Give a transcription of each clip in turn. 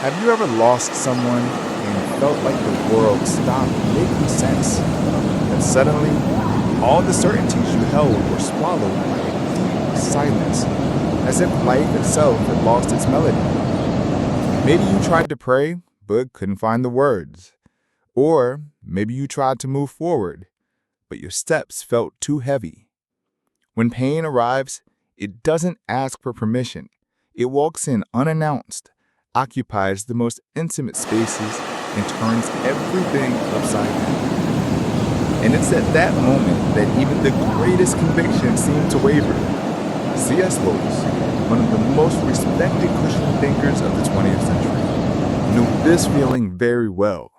Have you ever lost someone and felt like the world stopped making sense? And suddenly, all the certainties you held were swallowed by a deep silence, as if life itself had lost its melody. Maybe you tried to pray, but couldn't find the words. Or maybe you tried to move forward, but your steps felt too heavy. When pain arrives, it doesn't ask for permission. It walks in unannounced, occupies the most intimate spaces, and turns everything upside down. And it's at that moment that even the greatest convictions seem to waver. C.S. Lewis, one of the most respected Christian thinkers of the 20th century, knew this feeling very well.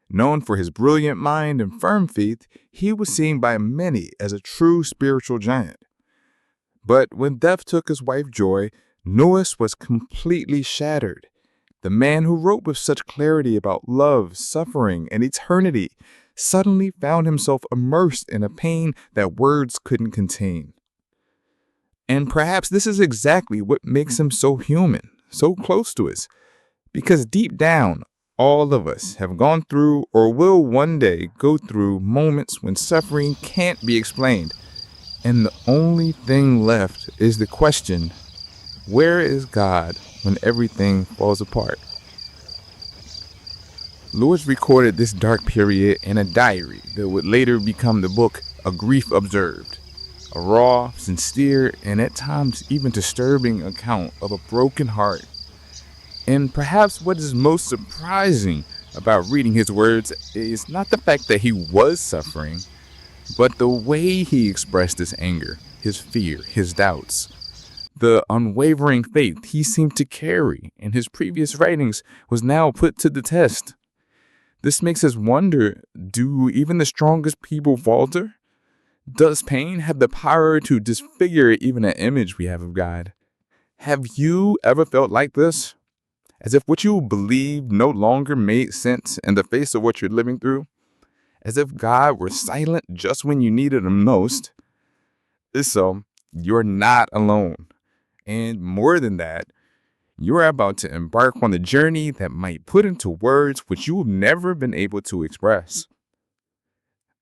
Known for his brilliant mind and firm faith, he was seen by many as a true spiritual giant. But when death took his wife Joy, Lewis was completely shattered. The man who wrote with such clarity about love, suffering, and eternity suddenly found himself immersed in a pain that words couldn't contain. And perhaps this is exactly what makes him so human, so close to us, because deep down, all of us have gone through or will one day go through moments when suffering can't be explained. And the only thing left is the question, where is God when everything falls apart? Lewis recorded this dark period in a diary that would later become the book A Grief Observed, a raw, sincere, and at times even disturbing account of a broken heart. And perhaps what is most surprising about reading his words is not the fact that he was suffering, but the way he expressed his anger, his fear, his doubts. The unwavering faith he seemed to carry in his previous writings was now put to the test. This makes us wonder, do even the strongest people falter? Does pain have the power to disfigure even an image we have of God? Have you ever felt like this? As if what you believed no longer made sense in the face of what you're living through? As if God were silent just when you needed him most? If so, you're not alone. And more than that, you're about to embark on a journey that might put into words which you have never been able to express.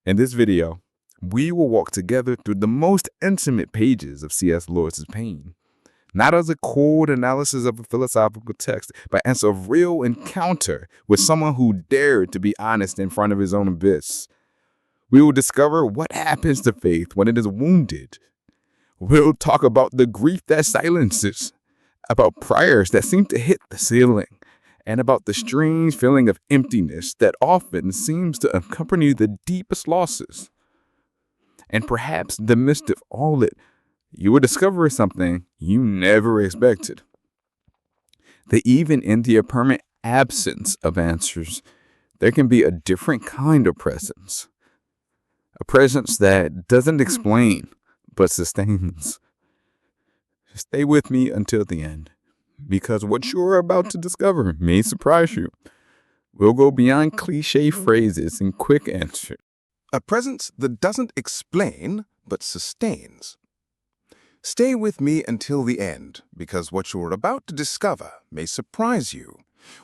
In this video, we will walk together through the most intimate pages of C.S. Lewis's pain. Not as a cold analysis of a philosophical text, but as a real encounter with someone who dared to be honest in front of his own abyss. We will discover what happens to faith when it is wounded. We'll talk about the grief that silences, about prayers that seem to hit the ceiling, and about the strange feeling of emptiness that often seems to accompany the deepest losses. And perhaps in the midst of all it, you will discover something you never expected. That even in the apparent absence of answers, there can be a different kind of presence. A presence that doesn't explain, but sustains. Stay with me until the end, because what you're about to discover may surprise you. We'll go beyond cliche phrases and quick answers. A presence that doesn't explain, but sustains. Stay with me until the end, because what you're about to discover may surprise you.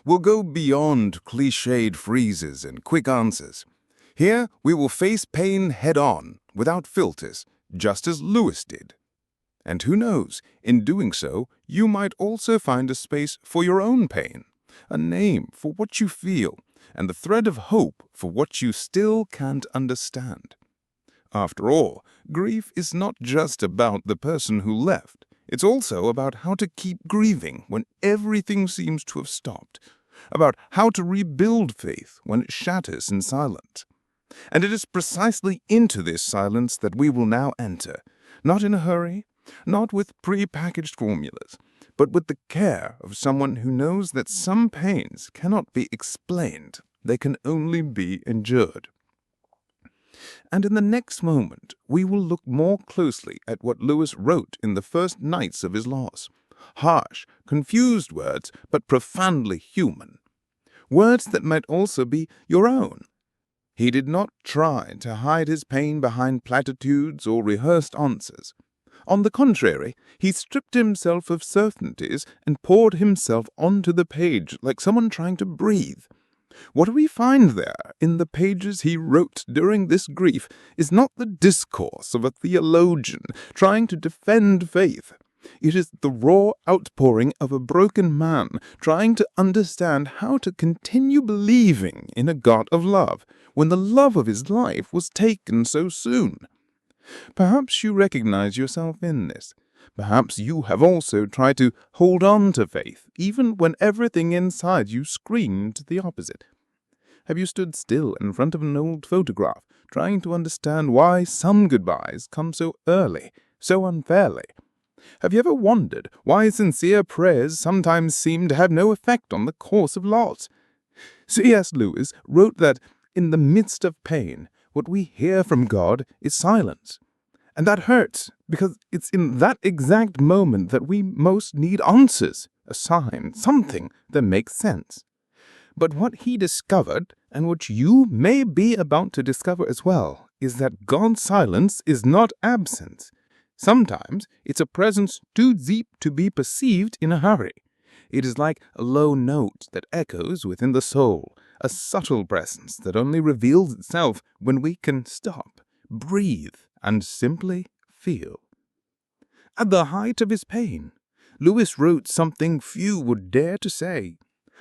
We'll go beyond cliched phrases and quick answers. Here, we will face pain head-on, without filters, just as Lewis did. And who knows, in doing so, you might also find a space for your own pain, a name for what you feel, and the thread of hope for what you still can't understand. After all, grief is not just about the person who left. It's also about how to keep grieving when everything seems to have stopped, about how to rebuild faith when it shatters in silence. And it is precisely into this silence that we will now enter, not in a hurry, not with pre-packaged formulas, but with the care of someone who knows that some pains cannot be explained, they can only be endured. And in the next moment, we will look more closely at what Lewis wrote in the first nights of his loss. Harsh, confused words, but profoundly human. Words that might also be your own. He did not try to hide his pain behind platitudes or rehearsed answers. On the contrary, he stripped himself of certainties and poured himself onto the page like someone trying to breathe. What we find there in the pages he wrote during this grief is not the discourse of a theologian trying to defend faith. It is the raw outpouring of a broken man trying to understand how to continue believing in a God of love when the love of his life was taken so soon. Perhaps you recognize yourself in this. Perhaps you have also tried to hold on to faith, even when everything inside you screamed the opposite. Have you stood still in front of an old photograph, trying to understand why some goodbyes come so early, so unfairly? Have you ever wondered why sincere prayers sometimes seem to have no effect on the course of loss? C.S. Lewis wrote that in the midst of pain, what we hear from God is silence. And that hurts, because it's in that exact moment that we most need answers, a sign, something that makes sense. But what he discovered, and what you may be about to discover as well, is that God's silence is not absence. Sometimes it's a presence too deep to be perceived in a hurry. It is like a low note that echoes within the soul, a subtle presence that only reveals itself when we can stop, breathe, and simply feel. At the height of his pain, Lewis wrote something few would dare to say.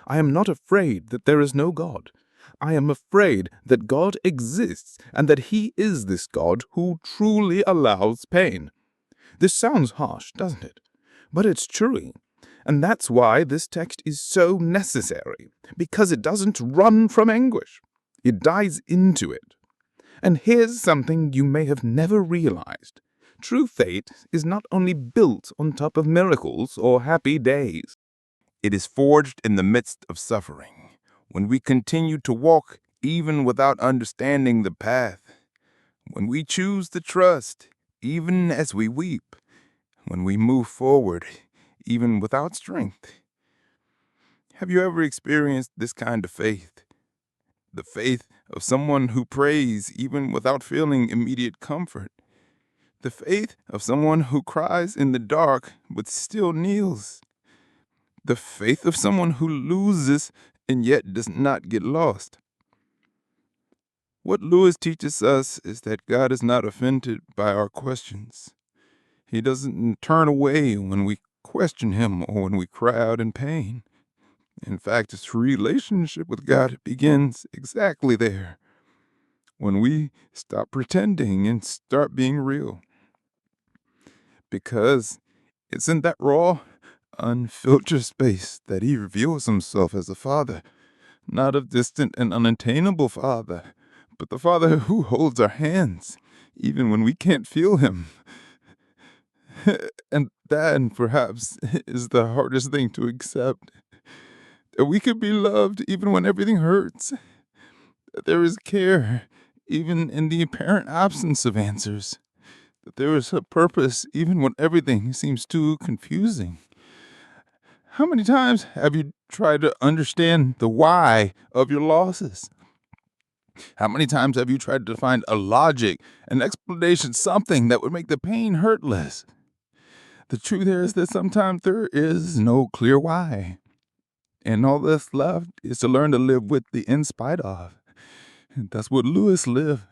I am not afraid that there is no God. I am afraid that God exists and that he is this God who truly allows pain. This sounds harsh, doesn't it? But it's true. And that's why this text is so necessary, because it doesn't run from anguish. It dives into it. And here's something you may have never realized. True faith is not only built on top of miracles or happy days. It is forged in the midst of suffering, when we continue to walk even without understanding the path, when we choose to trust even as we weep, when we move forward even without strength. Have you ever experienced this kind of faith? The faith of someone who prays even without feeling immediate comfort. The faith of someone who cries in the dark but still kneels. The faith of someone who loses and yet does not get lost. What Lewis teaches us is that God is not offended by our questions. He doesn't turn away when we question him or when we cry out in pain. In fact, his relationship with God begins exactly there, when we stop pretending and start being real. Because it's in that raw, unfiltered space that he reveals himself as a father, not a distant and unattainable father, but the Father who holds our hands, even when we can't feel him. And that, perhaps, is the hardest thing to accept. That we could be loved even when everything hurts. That there is care even in the apparent absence of answers. That there is a purpose even when everything seems too confusing. How many times have you tried to understand the why of your losses? How many times have you tried to find a logic, an explanation, something that would make the pain hurt less? The truth is that sometimes there is no clear why. And all that's left is to learn to live with the in spite of. That's what Lewis lived,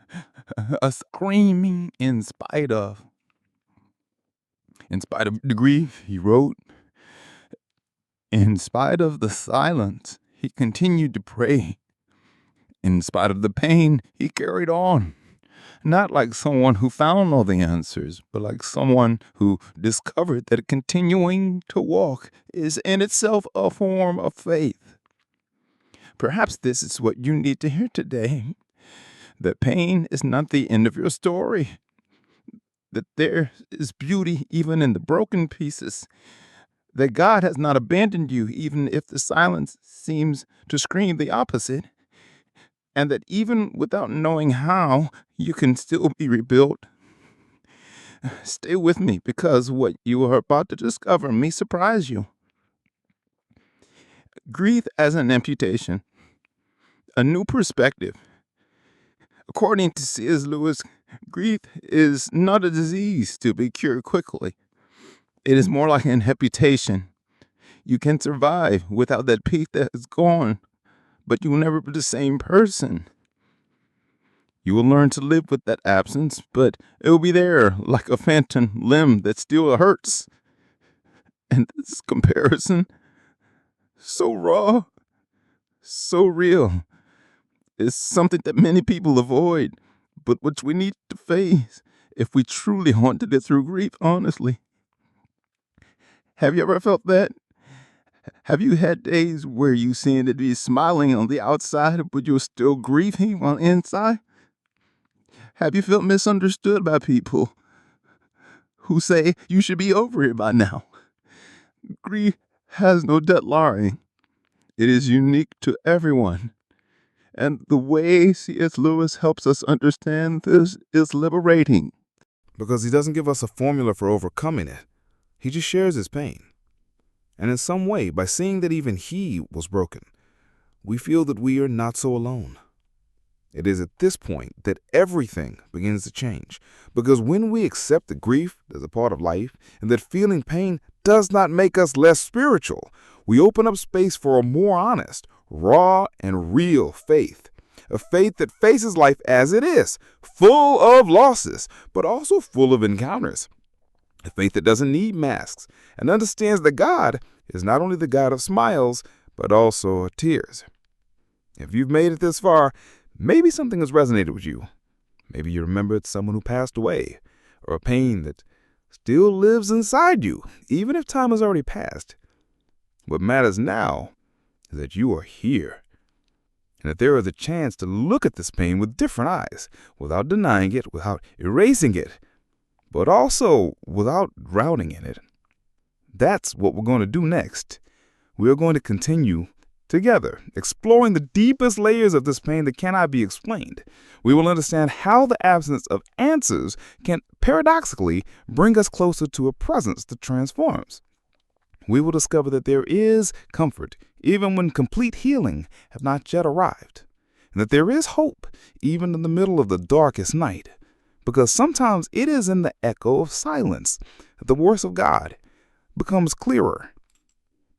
a screaming in spite of. In spite of the grief, he wrote. In spite of the silence, he continued to pray. In spite of the pain, he carried on. Not like someone who found all the answers, but like someone who discovered that continuing to walk is in itself a form of faith. Perhaps this is what you need to hear today, that pain is not the end of your story, that there is beauty even in the broken pieces, that God has not abandoned you even if the silence seems to scream the opposite, and that even without knowing how, you can still be rebuilt. Stay with me, because what you are about to discover may surprise you. Grief as an amputation, a new perspective. According to C.S. Lewis, Grief is not a disease to be cured quickly. It is more like an amputation. You can survive without that piece that is gone, but you will never be the same person. You will learn to live with that absence, but it will be there like a phantom limb that still hurts. And this comparison, so raw, so real, is something that many people avoid, but which we need to face if we truly want to get through grief honestly. Have you ever felt that? Have you had days where you seem to be smiling on the outside, but you're still grieving on the inside? Have you felt misunderstood by people who say you should be over it by now? Grief has no deadline. It is unique to everyone. And the way C.S. Lewis helps us understand this is liberating. Because he doesn't give us a formula for overcoming it. He just shares his pain. And in some way, by seeing that even he was broken, we feel that we are not so alone. It is at this point that everything begins to change. Because when we accept that grief is a part of life and that feeling pain does not make us less spiritual, we open up space for a more honest, raw, and real faith. A faith that faces life as it is, full of losses, but also full of encounters. A faith that doesn't need masks and understands that God is not only the God of smiles, but also of tears. If you've made it this far, maybe something has resonated with you. Maybe you remembered someone who passed away, or a pain that still lives inside you, even if time has already passed. What matters now is that you are here, and that there is a chance to look at this pain with different eyes, without denying it, without erasing it, but also without drowning in it. That's what we're going to do next. We are going to continue together, exploring the deepest layers of this pain that cannot be explained. We will understand how the absence of answers can paradoxically bring us closer to a presence that transforms. We will discover that there is comfort, even when complete healing have not yet arrived, and that there is hope, even in the middle of the darkest night, because sometimes it is in the echo of silence that the voice of God becomes clearer.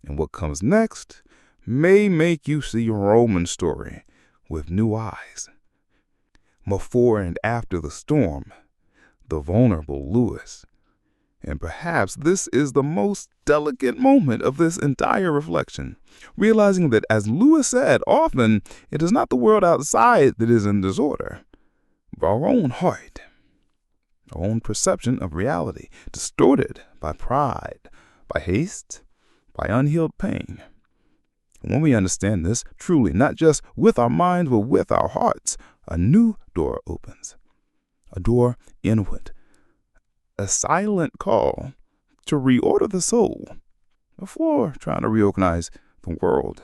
And what comes next may make you see your own story with new eyes. Before and after the storm, the vulnerable Lewis. And perhaps this is the most delicate moment of this entire reflection, realizing that, as Lewis said, often it is not the world outside that is in disorder, but our own heart, our own perception of reality, distorted by pride, by haste, by unhealed pain. And when we understand this truly, not just with our minds, but with our hearts, a new door opens, a door inward, a silent call to reorder the soul before trying to reorganize the world.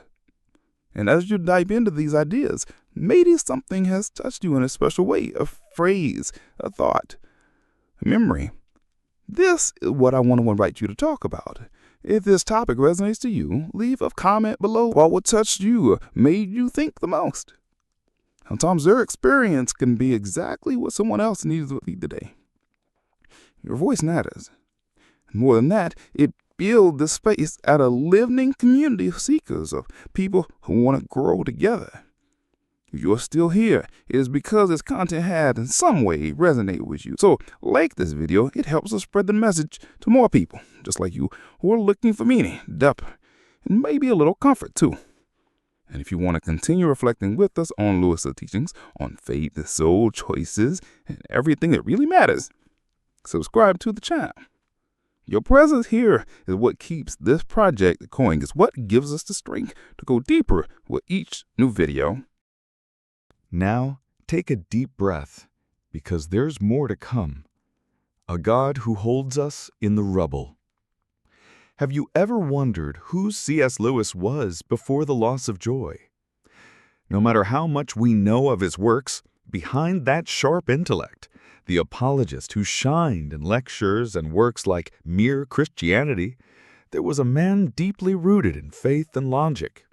And as you dive into these ideas, maybe something has touched you in a special way, a phrase, a thought, a memory. This is what I want to invite you to talk about. If this topic resonates to you, leave a comment below about what touched you or made you think the most. Sometimes their experience can be exactly what someone else needs to be today. Your voice matters. More than that, it builds the space at a living community of seekers, of people who want to grow together. If you're still here, it is because this content had in some way resonated with you. So like this video, it helps us spread the message to more people, just like you, who are looking for meaning, depth, and maybe a little comfort too. And if you want to continue reflecting with us on Lewis's teachings on faith, soul, choices, and everything that really matters, subscribe to the channel. Your presence here is what keeps this project going. It's what gives us the strength to go deeper with each new video. Now, take a deep breath, because there's more to come. A God who holds us in the rubble. Have you ever wondered who C.S. Lewis was before the loss of joy? No matter how much we know of his works, behind that sharp intellect, the apologist who shined in lectures and works like Mere Christianity, there was a man deeply rooted in faith and logic.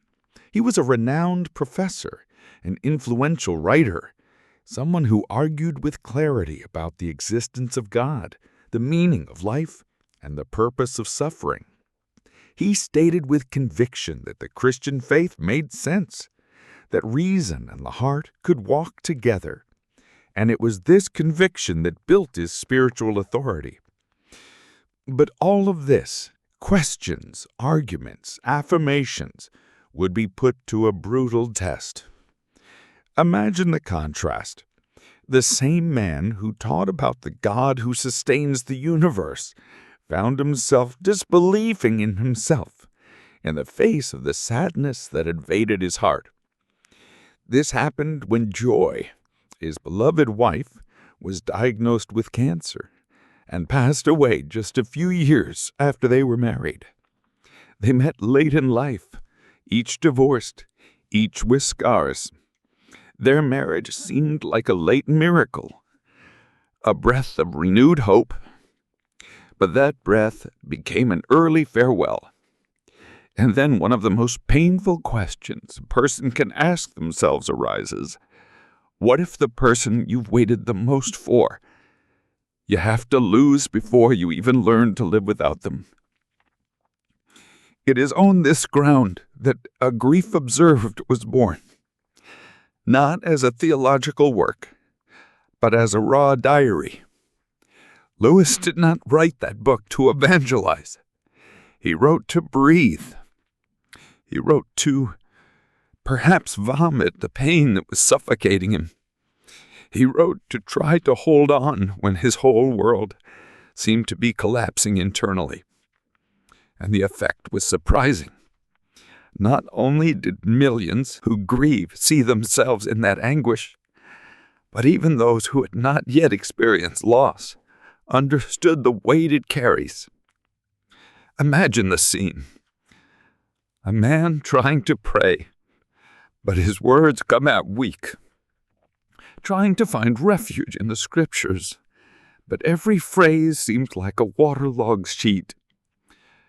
He was a renowned professor, an influential writer, someone who argued with clarity about the existence of God, the meaning of life, and the purpose of suffering. He stated with conviction that the Christian faith made sense, that reason and the heart could walk together, and it was this conviction that built his spiritual authority. But all of this, questions, arguments, affirmations, would be put to a brutal test. Imagine the contrast. The same man who taught about the God who sustains the universe found himself disbelieving in himself in the face of the sadness that invaded his heart. This happened when Joy, his beloved wife, was diagnosed with cancer and passed away just a few years after they were married. They met late in life, each divorced, each with scars. Their marriage seemed like a late miracle, a breath of renewed hope. But that breath became an early farewell. And then one of the most painful questions a person can ask themselves arises. What if the person you've waited the most for, you have to lose before you even learn to live without them? It is on this ground that A Grief Observed was born, not as a theological work, but as a raw diary. Lewis did not write that book to evangelize. He wrote to breathe. He wrote to perhaps vomit the pain that was suffocating him. He wrote to try to hold on when his whole world seemed to be collapsing internally. And the effect was surprising. Not only did millions who grieve see themselves in that anguish, but even those who had not yet experienced loss understood the weight it carries. Imagine the scene. A man trying to pray, but his words come out weak. Trying to find refuge in the scriptures, but every phrase seemed like a waterlogged sheet.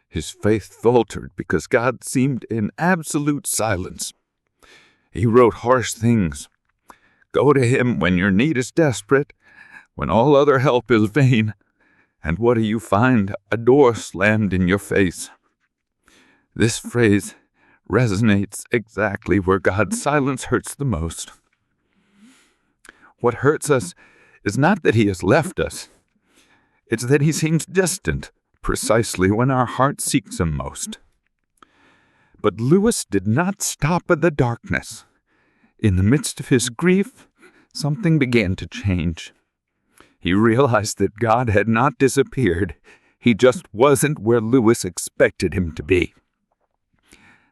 His faith faltered because God seemed in absolute silence. He wrote harsh things. Go to him when your need is desperate, when all other help is vain. And what do you find? A door slammed in your face. This phrase resonates exactly where God's silence hurts the most. What hurts us is not that he has left us. It's that he seems distant, precisely when our heart seeks him most. But Lewis did not stop at the darkness. In the midst of his grief, something began to change. He realized that God had not disappeared. He just wasn't where Lewis expected him to be.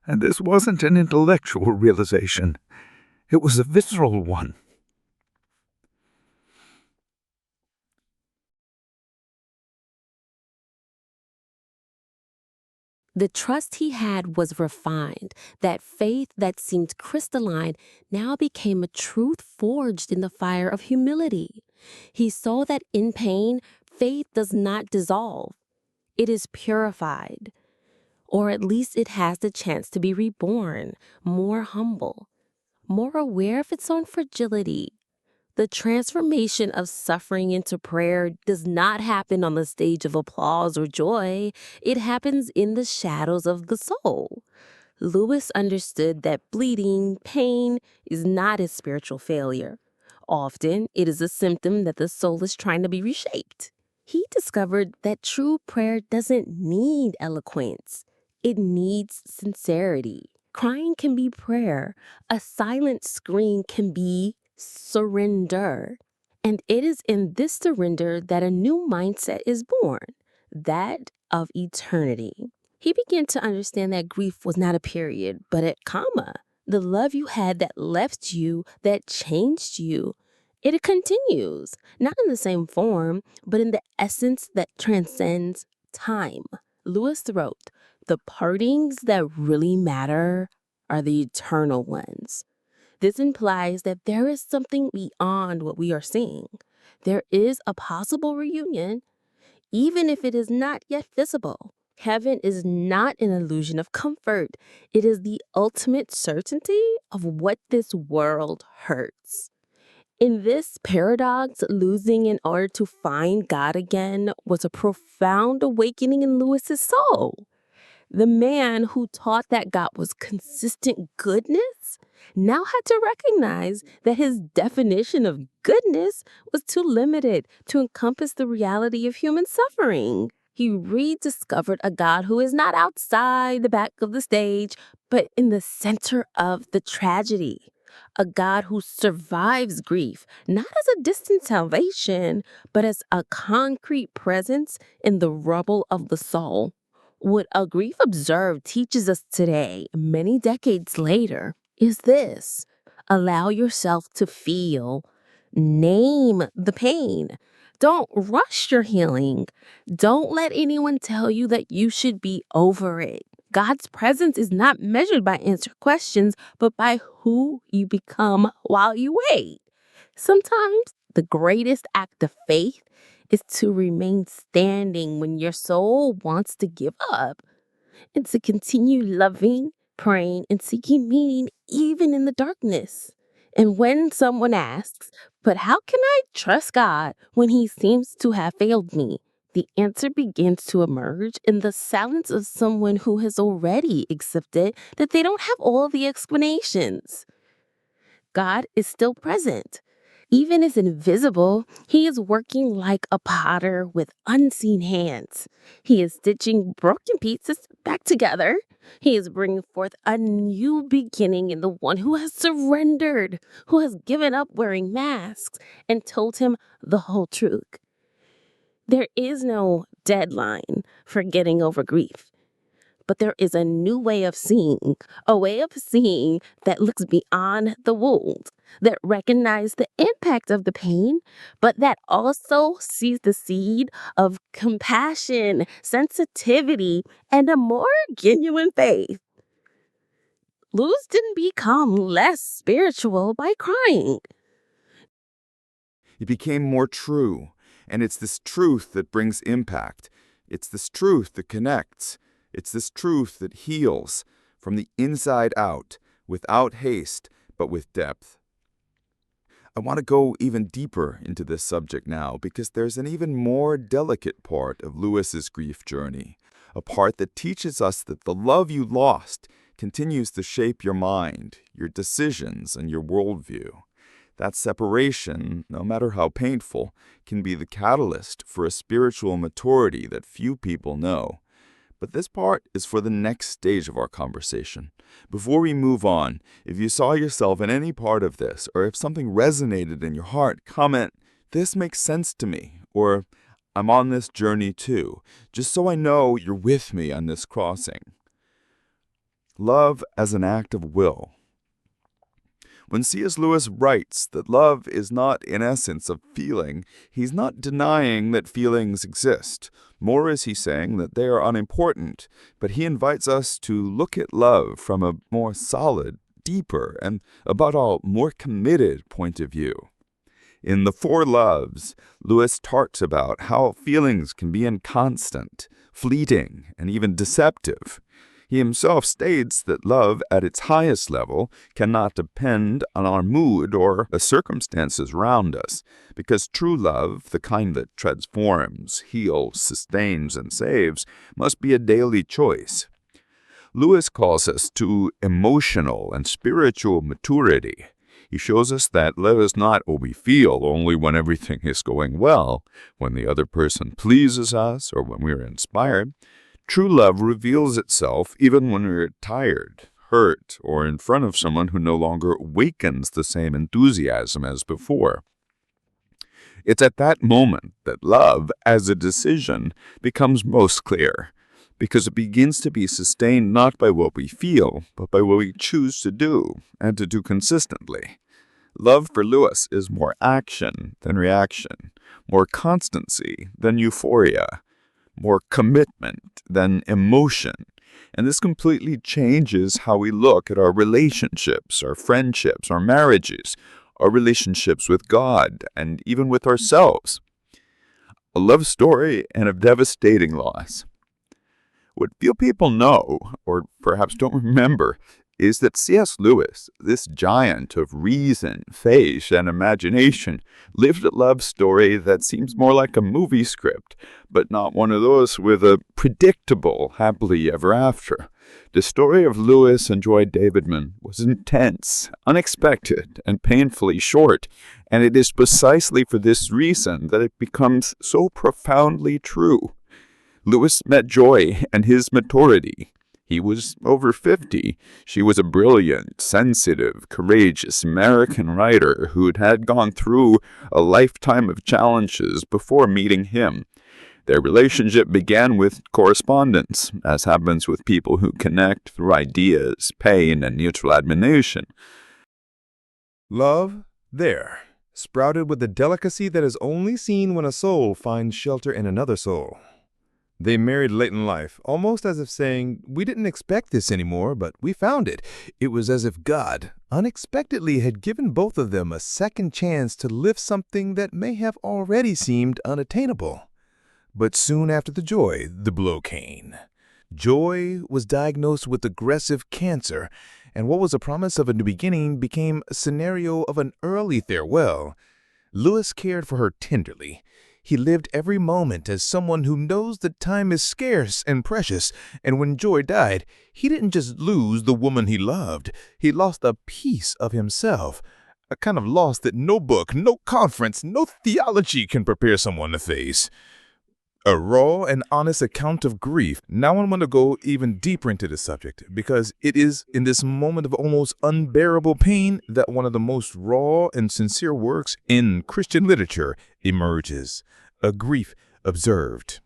And this wasn't an intellectual realization. It was a visceral one. The trust he had was refined. That faith that seemed crystalline now became a truth forged in the fire of humility. He saw that in pain, faith does not dissolve. It is purified. Or at least it has the chance to be reborn, more humble, more aware of its own fragility. The transformation of suffering into prayer does not happen on the stage of applause or joy. It happens in the shadows of the soul. Lewis understood that bleeding, pain, is not a spiritual failure. Often, it is a symptom that the soul is trying to be reshaped. He discovered that true prayer doesn't need eloquence. It needs sincerity. Crying can be prayer. A silent scream can be surrender. And it is in this surrender that a new mindset is born, that of eternity. He began to understand that grief was not a period, but a comma. The love you had that left you, that changed you, it continues, not in the same form, but in the essence that transcends time. Lewis wrote, "The partings that really matter are the eternal ones." This implies that there is something beyond what we are seeing. There is a possible reunion, even if it is not yet visible. Heaven is not an illusion of comfort. It is the ultimate certainty of what this world hurts. In this paradox, losing in order to find God again was a profound awakening in Lewis's soul. The man who taught that God was consistent goodness now had to recognize that his definition of goodness was too limited to encompass the reality of human suffering. He rediscovered a God who is not outside the back of the stage, but in the center of the tragedy. A God who survives grief, not as a distant salvation, but as a concrete presence in the rubble of the soul. What a grief observed teaches us today, many decades later, is this: allow yourself to feel, name the pain. Don't rush your healing. Don't let anyone tell you that you should be over it. God's presence is not measured by answered questions, but by who you become while you wait. Sometimes the greatest act of faith is to remain standing when your soul wants to give up, and to continue loving, praying, and seeking meaning even in the darkness. And when someone asks, "But how can I trust God when He seems to have failed me?" the answer begins to emerge in the silence of someone who has already accepted that they don't have all the explanations. God is still present. Even as invisible, He is working like a potter with unseen hands. He is stitching broken pieces back together. He is bringing forth a new beginning in the one who has surrendered, who has given up wearing masks and told Him the whole truth. There is no deadline for getting over grief. But there is a new way of seeing, a way of seeing that looks beyond the wound, that recognizes the impact of the pain, but that also sees the seed of compassion, sensitivity, and a more genuine faith. Luz didn't become less spiritual by crying. It became more true, and it's this truth that brings impact. It's this truth that connects. It's this truth that heals from the inside out, without haste, but with depth. I want to go even deeper into this subject now because there's an even more delicate part of Lewis's grief journey, a part that teaches us that the love you lost continues to shape your mind, your decisions, and your worldview. That separation, no matter how painful, can be the catalyst for a spiritual maturity that few people know. But this part is for the next stage of our conversation. Before we move on, if you saw yourself in any part of this, or if something resonated in your heart, comment, "This makes sense to me," or "I'm on this journey too," just so I know you're with me on this crossing. Love as an act of will. When C.S. Lewis writes that love is not in essence a feeling, he's not denying that feelings exist. More is he saying that they are unimportant, but he invites us to look at love from a more solid, deeper, and above all, more committed point of view. In The Four Loves, Lewis talks about how feelings can be inconstant, fleeting, and even deceptive. He himself states that love at its highest level cannot depend on our mood or the circumstances around us, because true love, the kind that transforms, heals, sustains, and saves, must be a daily choice. Lewis calls us to emotional and spiritual maturity. He shows us that love is not what we feel only when everything is going well, when the other person pleases us, or when we are inspired. True love reveals itself even when we're tired, hurt, or in front of someone who no longer awakens the same enthusiasm as before. It's at that moment that love, as a decision, becomes most clear, because it begins to be sustained not by what we feel, but by what we choose to do, and to do consistently. Love for Lewis is more action than reaction, more constancy than euphoria, more commitment than emotion. And this completely changes how we look at our relationships, our friendships, our marriages, our relationships with God, and even with ourselves. A love story and a devastating loss. What few people know, or perhaps don't remember, is that C.S. Lewis, this giant of reason, faith, and imagination, lived a love story that seems more like a movie script, but not one of those with a predictable happily ever after. The story of Lewis and Joy Davidman was intense, unexpected, and painfully short, and it is precisely for this reason that it becomes so profoundly true. Lewis met Joy and his maturity. He was over 50. She was a brilliant, sensitive, courageous American writer who had gone through a lifetime of challenges before meeting him. Their relationship began with correspondence, as happens with people who connect through ideas, pain, and mutual admiration. Love, there, sprouted with the delicacy that is only seen when a soul finds shelter in another soul. They married late in life, almost as if saying, we didn't expect this anymore, but we found it. It was as if God unexpectedly had given both of them a second chance to lift something that may have already seemed unattainable. But soon after the blow came. Joy was diagnosed with aggressive cancer, and what was a promise of a new beginning became a scenario of an early farewell. Lewis cared for her tenderly. He lived every moment as someone who knows that time is scarce and precious, and when Joy died, he didn't just lose the woman he loved. He lost a piece of himself, a kind of loss that no book, no conference, no theology can prepare someone to face. A raw and honest account of grief. Now I want to go even deeper into the subject, because it is in this moment of almost unbearable pain that one of the most raw and sincere works in Christian literature emerges, a grief observed.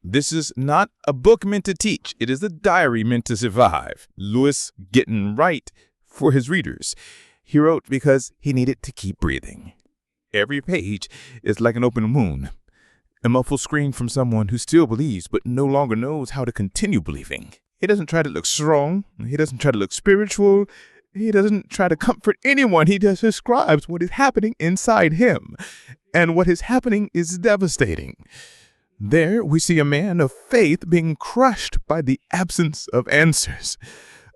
This is not a book meant to teach. It is a diary meant to survive. Lewis getting right for his readers. He wrote because he needed to keep breathing. Every page is like an open wound. A muffled scream from someone who still believes but no longer knows how to continue believing. He doesn't try to look strong. He doesn't try to look spiritual. He doesn't try to comfort anyone. He just describes what is happening inside him. And what is happening is devastating. There we see a man of faith being crushed by the absence of answers.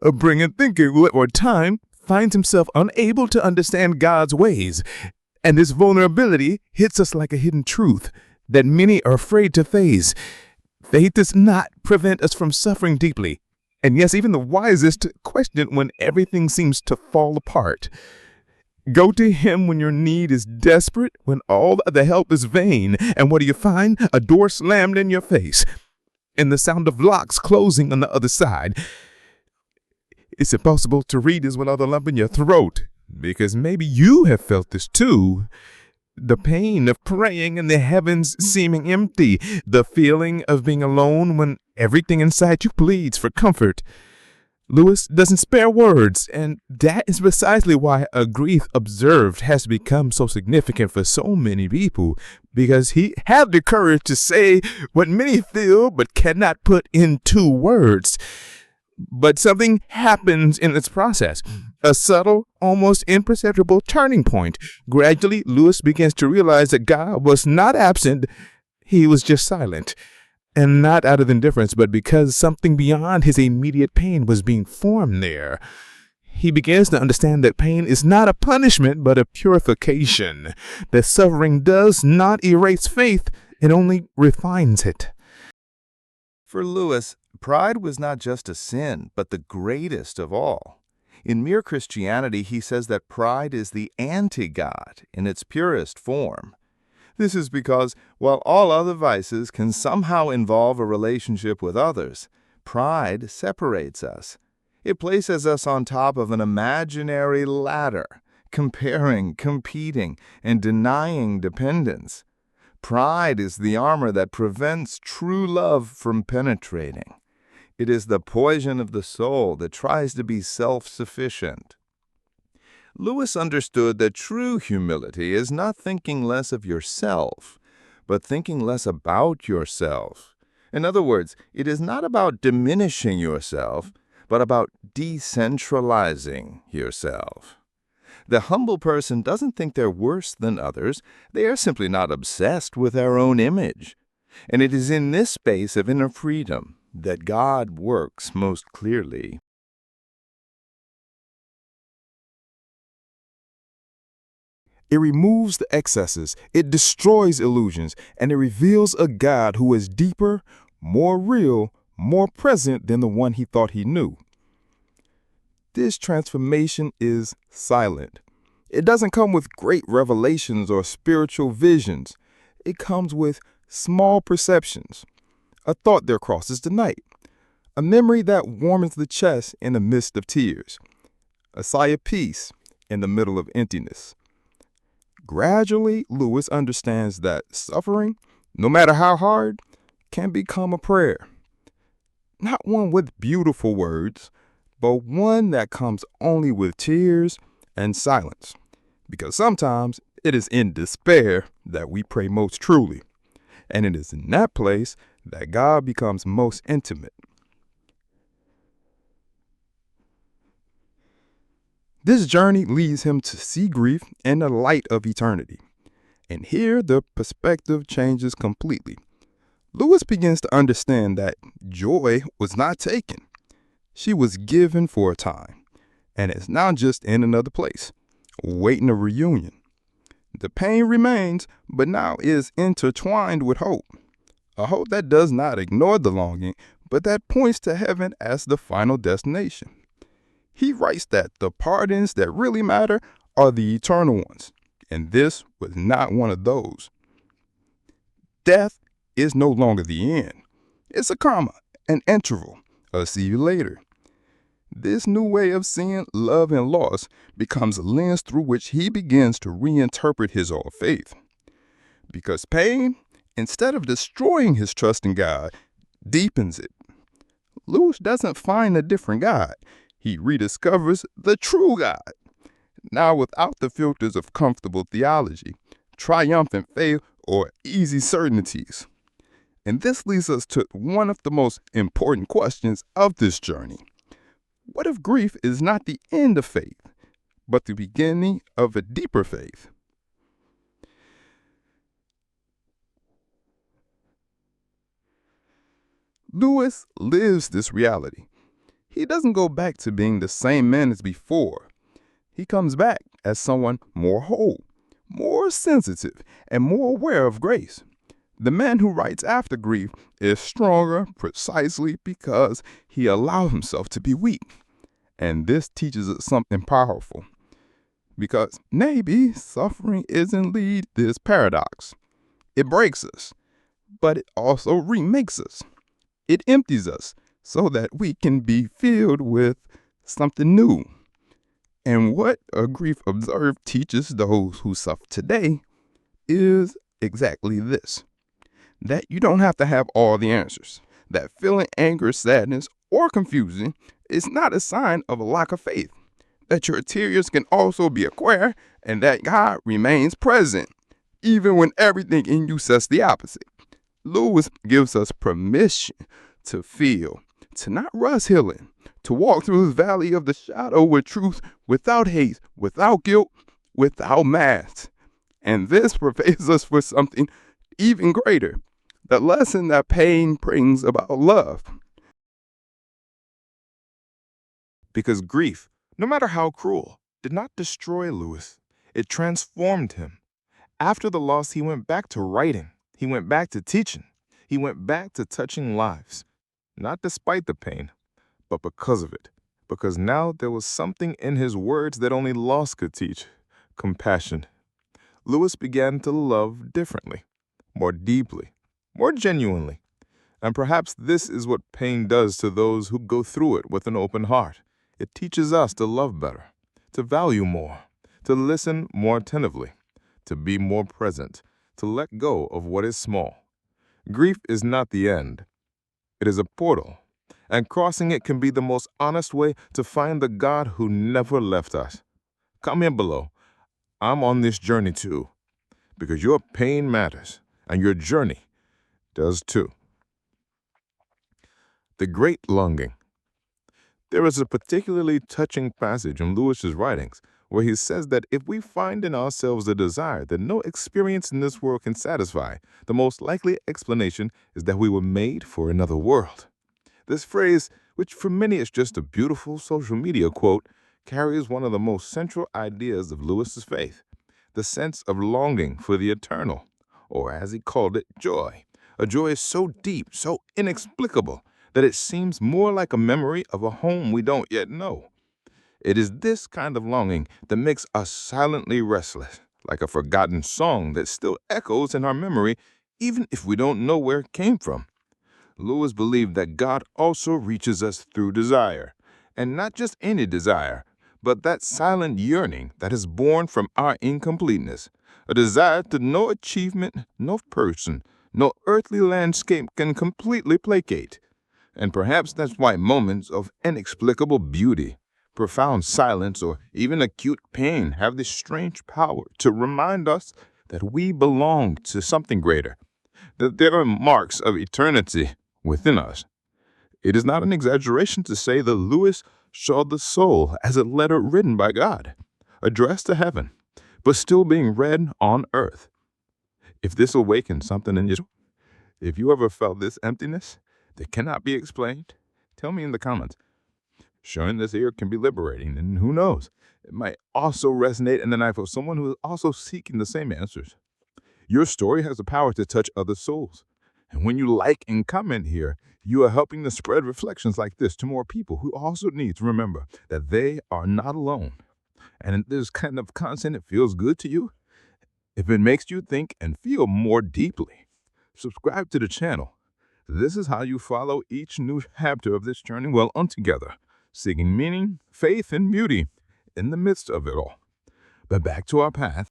A brilliant thinker who at one time finds himself unable to understand God's ways. And this vulnerability hits us like a hidden truth that many are afraid to face. Faith does not prevent us from suffering deeply. And yes, even the wisest question when everything seems to fall apart. Go to him when your need is desperate, when all the help is vain. And what do you find? A door slammed in your face, and the sound of locks closing on the other side. It's impossible to read this without a lump in your throat, because maybe you have felt this too. The pain of praying and the heavens seeming empty. The feeling of being alone when everything inside you pleads for comfort. Lewis doesn't spare words, and that is precisely why a grief observed has become so significant for so many people, because he had the courage to say what many feel but cannot put into words. But something happens in its process, a subtle, almost imperceptible turning point. Gradually, Lewis begins to realize that God was not absent, he was just silent. And not out of indifference, but because something beyond his immediate pain was being formed there. He begins to understand that pain is not a punishment, but a purification. That suffering does not erase faith, it only refines it. For Lewis, pride was not just a sin, but the greatest of all. In Mere Christianity, he says that pride is the anti-God in its purest form. This is because, while all other vices can somehow involve a relationship with others, pride separates us. It places us on top of an imaginary ladder, comparing, competing, and denying dependence. Pride is the armor that prevents true love from penetrating. It is the poison of the soul that tries to be self-sufficient. Lewis understood that true humility is not thinking less of yourself, but thinking less about yourself. In other words, it is not about diminishing yourself, but about decentralizing yourself. The humble person doesn't think they're worse than others. They are simply not obsessed with their own image. And it is in this space of inner freedom that God works most clearly. It removes the excesses, it destroys illusions, and it reveals a God who is deeper, more real, more present than the one he thought he knew. This transformation is silent. It doesn't come with great revelations or spiritual visions. It comes with small perceptions. A thought there crosses the night. A memory that warms the chest in the midst of tears. A sigh of peace in the middle of emptiness. Gradually, Lewis understands that suffering, no matter how hard, can become a prayer. Not one with beautiful words, but one that comes only with tears and silence. Because sometimes it is in despair that we pray most truly. And it is in that place that God becomes most intimate. This journey leads him to see grief in the light of eternity. And here the perspective changes completely. Lewis begins to understand that joy was not taken. She was given for a time, and is now just in another place, waiting a reunion. The pain remains, but now is intertwined with hope. A hope that does not ignore the longing, but that points to heaven as the final destination. He writes that the pardons that really matter are the eternal ones, and this was not one of those. Death is no longer the end. It's a comma, an interval, a see you later. This new way of seeing love and loss becomes a lens through which he begins to reinterpret his own faith. Because pain, instead of destroying his trust in God, deepens it. Lewis doesn't find a different God. He rediscovers the true God, now without the filters of comfortable theology, triumphant faith, or easy certainties. And this leads us to one of the most important questions of this journey. What if grief is not the end of faith, but the beginning of a deeper faith? Lewis lives this reality. He doesn't go back to being the same man as before. He comes back as someone more whole, more sensitive, and more aware of grace. The man who writes after grief is stronger precisely because he allowed himself to be weak. And this teaches us something powerful. Because maybe suffering isn't lead this paradox. It breaks us, but it also remakes us. It empties us so that we can be filled with something new. And what a grief observed teaches those who suffer today is exactly this. That you don't have to have all the answers. That feeling anger, sadness, or confusion is not a sign of a lack of faith. That your tears can also be a prayer, and that God remains present, even when everything in you says the opposite. Lewis gives us permission to feel, to not rush healing, to walk through the valley of the shadow with truth, without hate, without guilt, without masks. And this prepares us for something even greater, the lesson that pain brings about love. Because grief, no matter how cruel, did not destroy Lewis. It transformed him. After the loss, he went back to writing. He went back to teaching. He went back to touching lives. Not despite the pain, but because of it. Because now there was something in his words that only loss could teach: compassion. Lewis began to love differently, more deeply, more genuinely. And perhaps this is what pain does to those who go through it with an open heart. It teaches us to love better, to value more, to listen more attentively, to be more present, to let go of what is small. Grief is not the end. It is a portal, and crossing it can be the most honest way to find the God who never left us. Come here below. I'm on this journey too, because your pain matters, and your journey does too. The Great Longing. There is a particularly touching passage in Lewis's writings where he says that if we find in ourselves a desire that no experience in this world can satisfy, the most likely explanation is that we were made for another world. This phrase, which for many is just a beautiful social media quote, carries one of the most central ideas of Lewis's faith, the sense of longing for the eternal, or as he called it, joy. A joy so deep, so inexplicable, that it seems more like a memory of a home we don't yet know. It is this kind of longing that makes us silently restless, like a forgotten song that still echoes in our memory, even if we don't know where it came from. Lewis believed that God also reaches us through desire, and not just any desire, but that silent yearning that is born from our incompleteness, a desire that no achievement, no person, no earthly landscape can completely placate. And perhaps that's why moments of inexplicable beauty, profound silence, or even acute pain have this strange power to remind us that we belong to something greater, that there are marks of eternity within us. It is not an exaggeration to say that Lewis saw the soul as a letter written by God, addressed to heaven, but still being read on earth. If this awakens something in you, if you ever felt this emptiness that cannot be explained, tell me in the comments. Sharing this here can be liberating, and who knows, it might also resonate in the life of someone who is also seeking the same answers. Your story has the power to touch other souls. And when you like and comment here, you are helping to spread reflections like this to more people who also need to remember that they are not alone. And in this kind of content, it feels good to you. If it makes you think and feel more deeply, subscribe to the channel. This is how you follow each new chapter of this journey well on together, seeking meaning, faith, and beauty in the midst of it all. But back to our path.